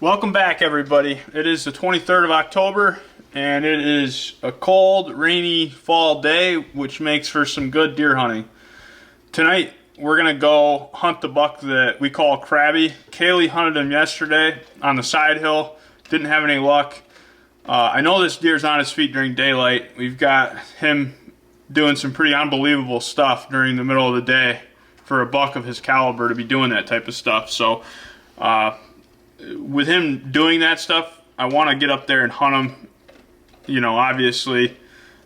Welcome back, everybody. It is the 23rd of October, and it is a cold, rainy fall day, which makes for some good deer hunting. Tonight, we're going to go hunt the buck that we call Krabby. Kaylee hunted him yesterday on the side hill. Didn't have any luck. I know this deer's on his feet during daylight. We've got him doing some pretty unbelievable stuff during the middle of the day for a buck of his caliber to be doing that type of stuff. So, with him doing that stuff, I want to get up there and hunt him, you know, obviously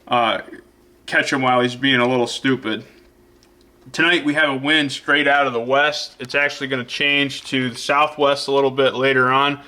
catch him while he's being a little stupid. Tonight we have a wind straight out of the west. It's actually going to change to the southwest a little bit later on.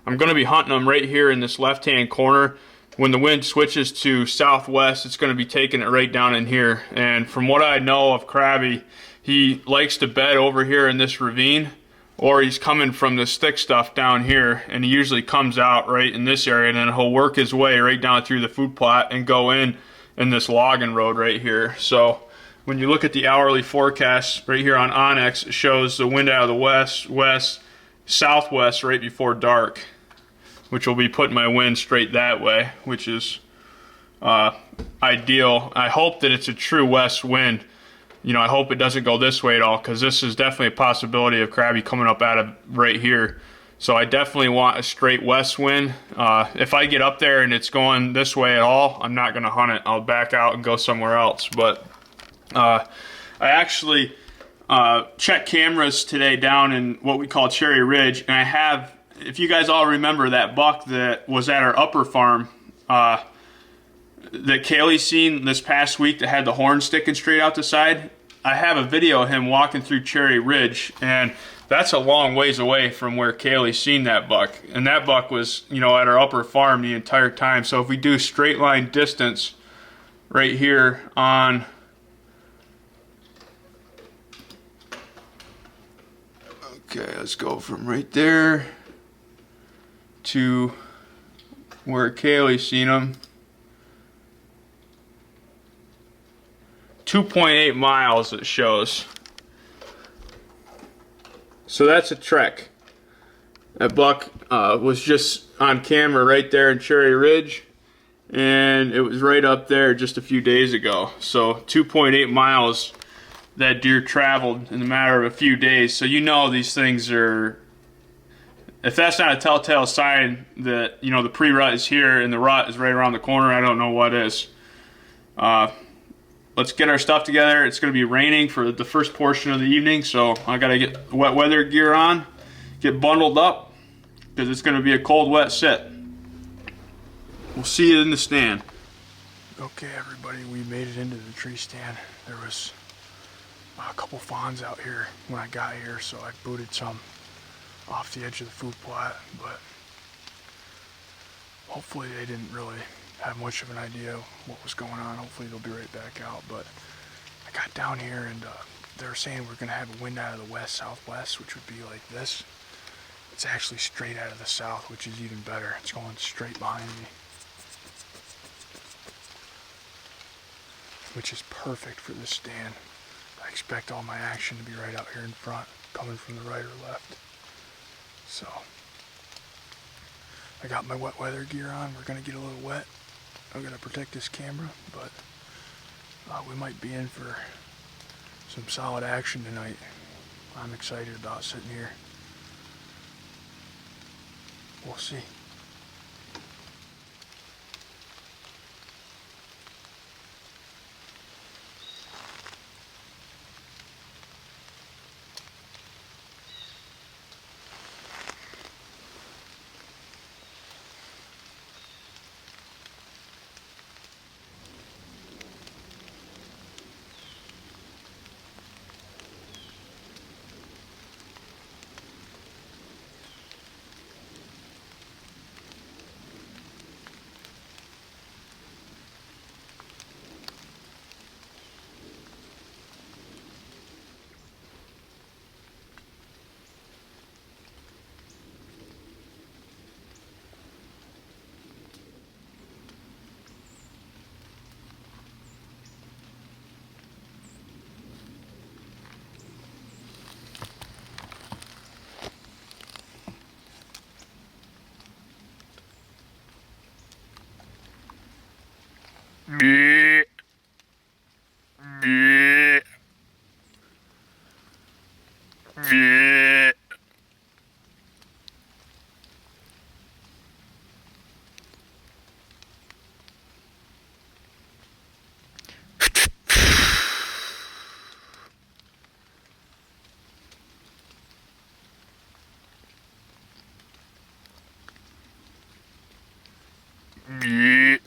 I'm going to be hunting him right here in this left-hand corner. When the wind switches to southwest, it's going to be taking it right down in here. And from what I know of Krabby, he likes to bed over here in this ravine, or he's coming from this thick stuff down here, and he usually comes out right in this area, and then he'll work his way right down through the food plot and go in this logging road right here. So when you look at the hourly forecast right here on Onyx, it shows the wind out of the west, west, southwest right before dark, which will be putting my wind straight that way, which is ideal. I hope that it's a true west wind. You know, I hope it doesn't go this way at all, because this is definitely a possibility of Krabby coming up out of right here. So I definitely want a straight west wind. If I get up there and it's going this way at all, I'm not going to hunt it. I'll back out and go somewhere else. But I actually checked cameras today down in what we call Cherry Ridge, and I have, if you guys all remember that buck that was at our upper farm, that Kaylee seen this past week that had the horn sticking straight out the side. I have a video of him walking through Cherry Ridge, and that's a long ways away from where Kaylee seen that buck. And that buck was, you know, at our upper farm the entire time. So if we do straight line distance right here on okay, let's go from right there to where Kaylee seen him. 2.8 miles it shows. So that's a trek. That buck was just on camera right there in Cherry Ridge, and it was right up there just a few days ago. So 2.8 miles that deer traveled in a matter of a few days. So you know these things are, if that's not a telltale sign that, you know, the pre-rut is here and the rut is right around the corner, I don't know what is. Let's get our stuff together. It's going to be raining for the first portion of the evening, so I got to get wet weather gear on, get bundled up, because it's going to be a cold, wet sit. We'll see you in the stand. Okay, everybody, we made it into the tree stand. There was a couple fawns out here when I got here, so I booted some off the edge of the food plot, but hopefully they didn't really have much of an idea what was going on. Hopefully they'll be right back out. But I got down here, and they were saying we're gonna have a wind out of the west southwest, which would be like this. It's actually straight out of the south, which is even better. It's going straight behind me, which is perfect for this stand. I expect all my action to be right out here in front, coming from the right or left. So I got my wet weather gear on. We're gonna get a little wet. I'm gonna protect this camera, but we might be in for some solid action tonight. I'm excited about sitting here. We'll see. Yeah. Yeah. Yeah. Yeah.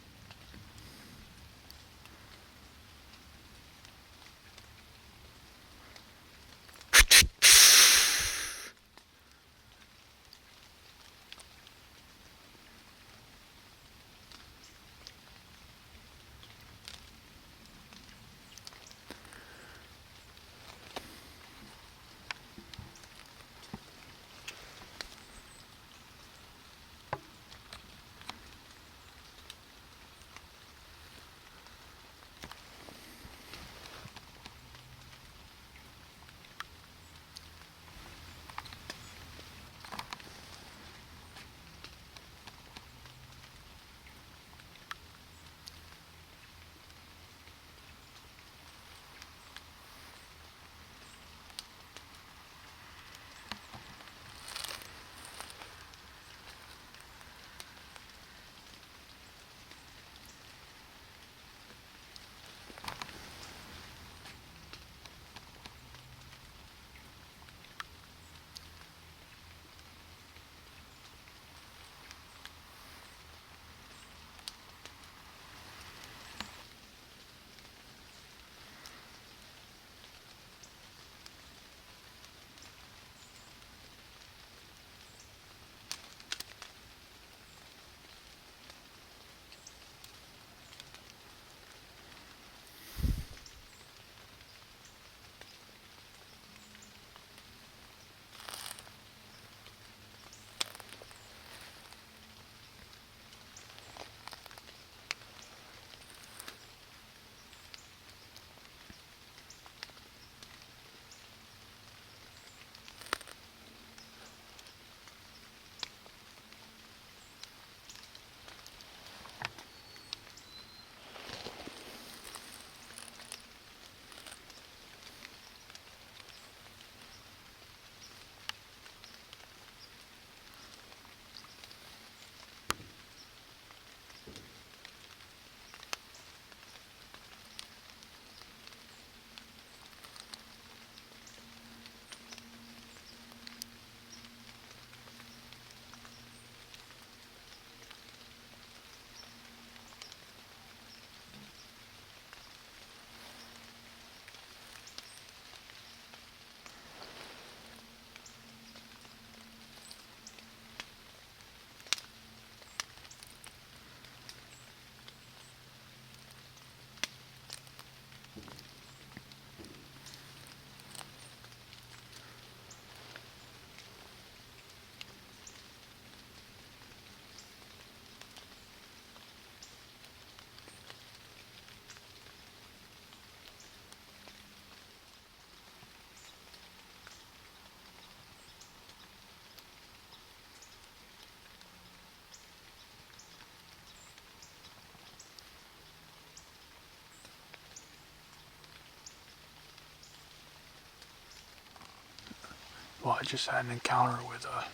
Well, I just had an encounter with a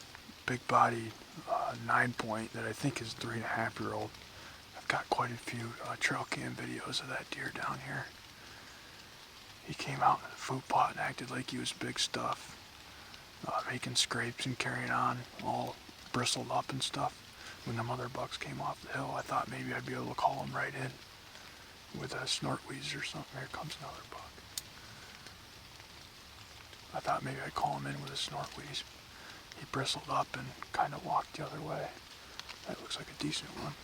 big body 9-point that I think is 3.5-year-old. I've got quite a few trail cam videos of that deer down here. He came out in the food plot and acted like he was big stuff, making scrapes and carrying on, all bristled up and stuff. When the mother bucks came off the hill, I thought maybe I'd be able to call him right in with a snort wheeze or something. Here comes another buck. I thought maybe I'd call him in with a snort wheeze. He bristled up and kind of walked the other way. That looks like a decent one.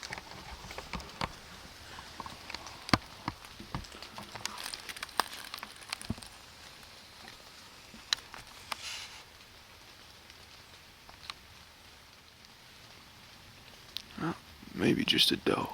Oh, maybe just a doe.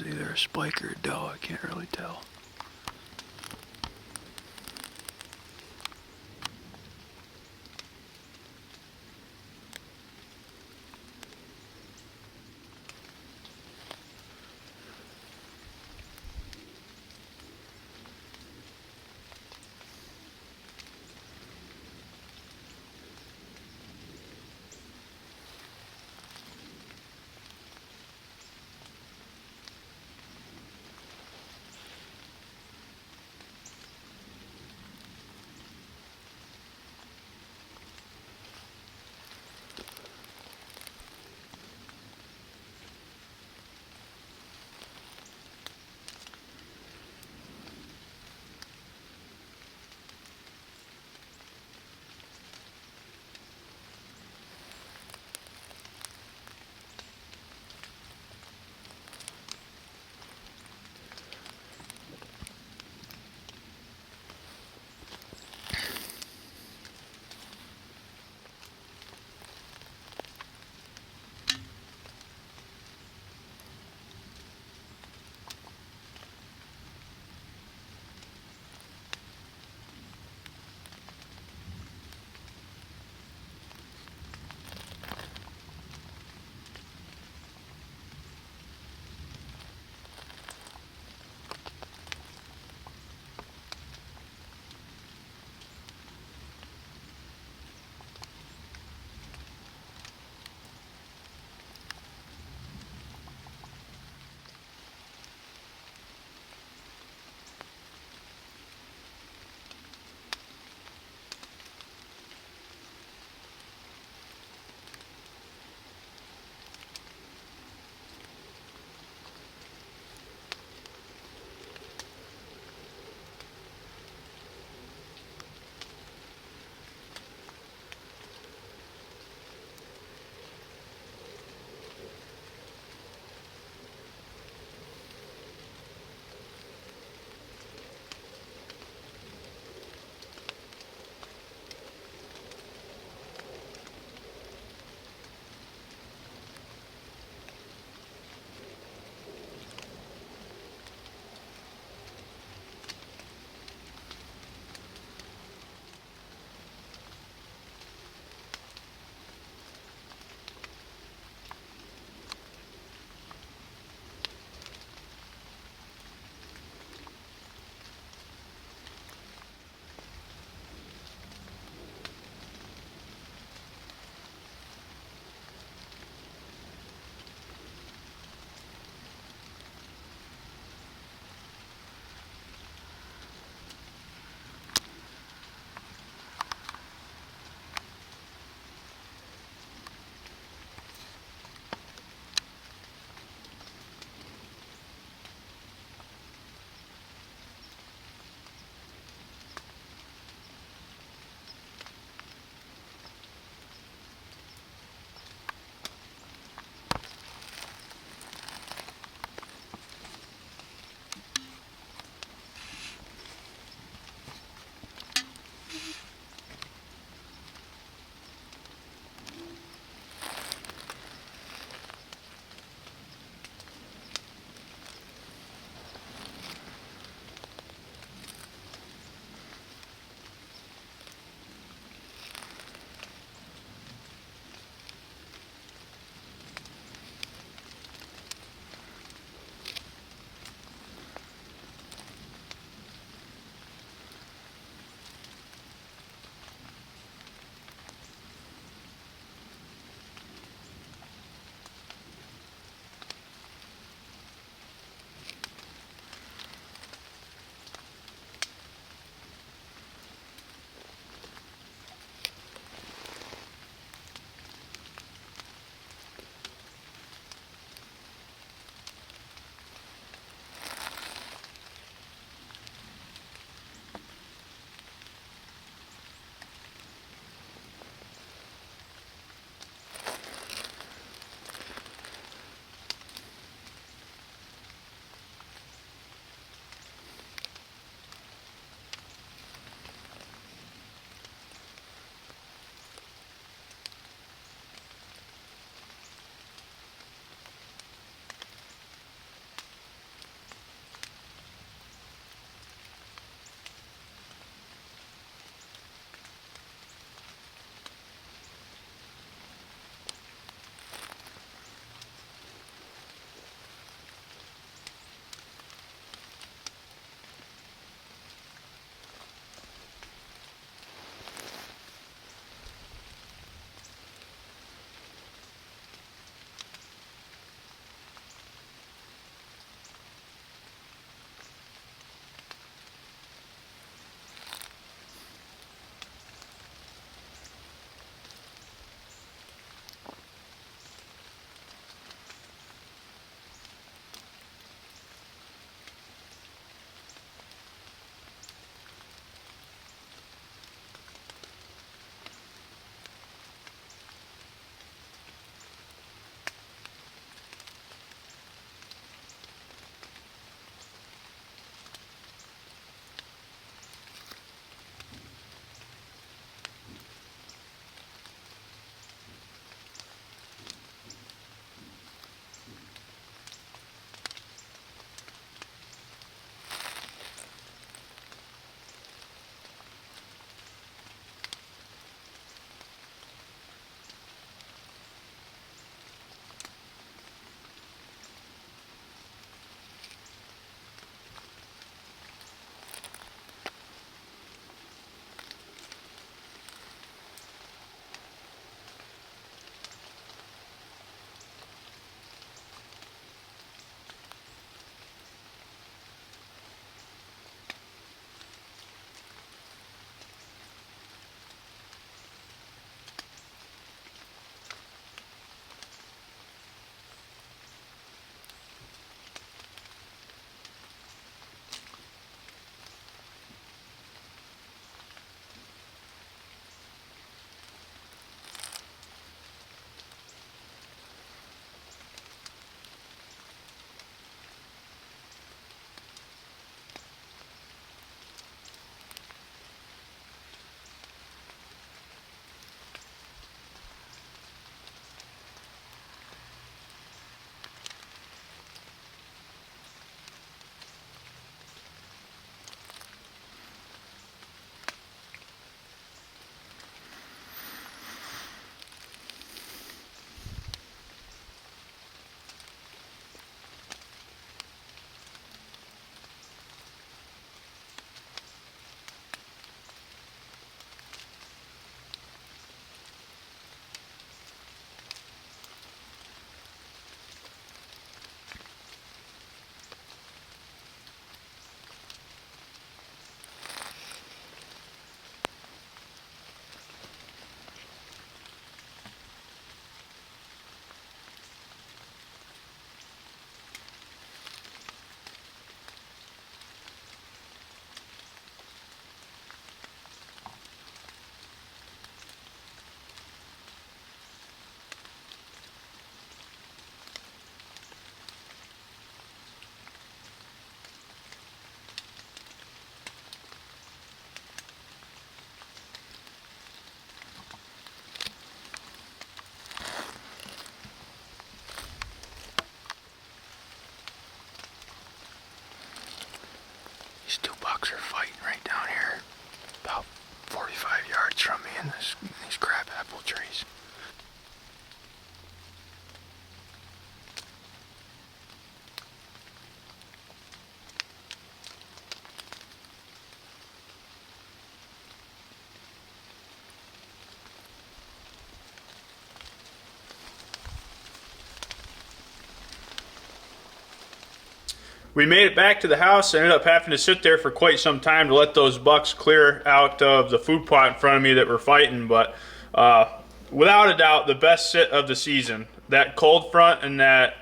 It's either a spike or a doe, I can't really tell. bucks are fighting right down here, about 45 yards from me in these crab apple trees. We made it back to the house. I ended up having to sit there for quite some time to let those bucks clear out of the food plot in front of me that were fighting. But without a doubt, the best sit of the season. That cold front and that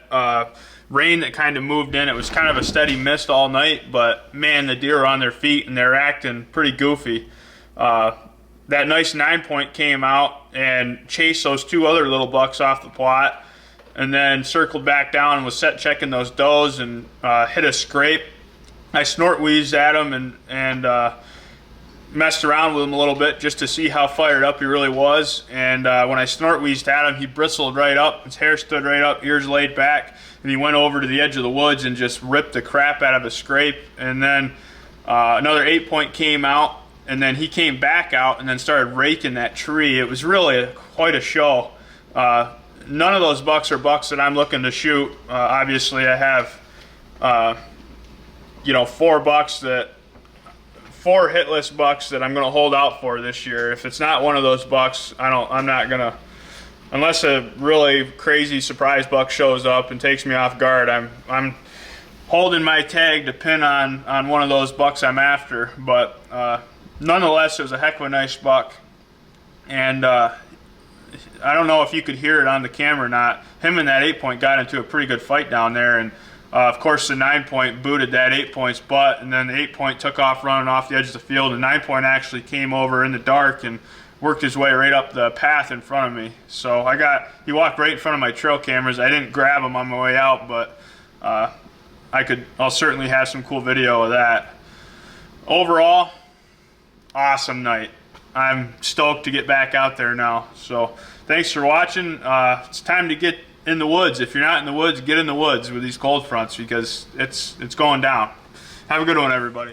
rain that kind of moved in. It was kind of a steady mist all night, but man, the deer are on their feet and they're acting pretty goofy. That nice 9-point came out and chased those two other little bucks off the plot, and then circled back down and was set checking those does and hit a scrape. I snort wheezed at him and messed around with him a little bit just to see how fired up he really was. And when I snort wheezed at him, he bristled right up. His hair stood right up, ears laid back, and he went over to the edge of the woods and just ripped the crap out of a scrape. And then another 8-point came out, and then he came back out and then started raking that tree. It was really quite a show. None of those bucks are bucks that I'm looking to shoot. Obviously, I have, 4 hitless bucks that I'm going to hold out for this year. If it's not one of those bucks, I'm not going to, unless a really crazy surprise buck shows up and takes me off guard. I'm holding my tag to pin on one of those bucks I'm after. But nonetheless, it was a heck of a nice buck, and I don't know if you could hear it on the camera or not. Him and that 8-point got into a pretty good fight down there, and of course the 9-point booted that 8-point's butt, and then the 8-point took off running off the edge of the field, and 9-point actually came over in the dark and worked his way right up the path in front of me. So he walked right in front of my trail cameras. I didn't grab him on my way out, but I'll certainly have some cool video of that. Overall, awesome night. I'm stoked to get back out there now. So thanks for watching. It's time to get in the woods. If you're not in the woods, get in the woods with these cold fronts, because it's going down. Have a good one, everybody.